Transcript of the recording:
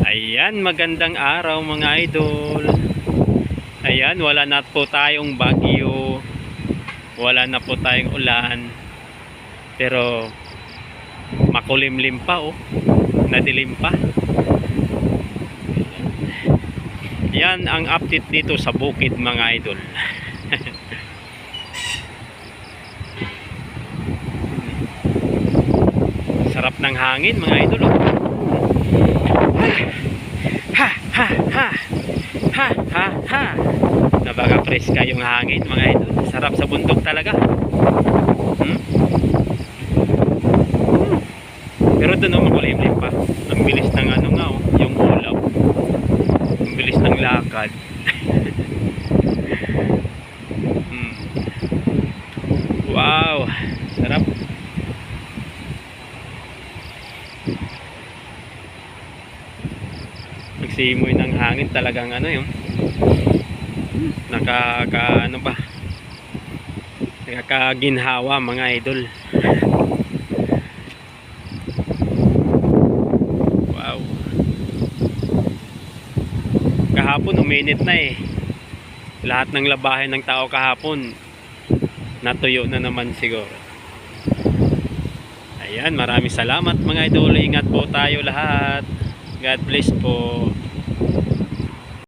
Ayan, magandang araw mga idol. Ayan, wala na po tayong bagyo. Wala na po tayong ulan. Pero makulimlim pa oh. Nadilim pa. Yan ang update dito sa bukid mga idol. Sarap ng hangin mga idol oh. Ha ha ha ha ha ha. Napaka-fresh yung hangin mga idol. Sarap sa bundok talaga. Pero doon makulimlim pa. Ang bilis ng ano nga oh, yung ulap. Ang bilis ng lakad. Wow, sarap. Nagsimoy ng hangin talagang ano yung ano ba, nakakaginhawa mga idol. Wow, kahapon uminit na eh. Lahat ng labahin ng tao kahapon natuyo na naman siguro. Ayan, maraming salamat mga idol. Ingat po tayo lahat. God bless po.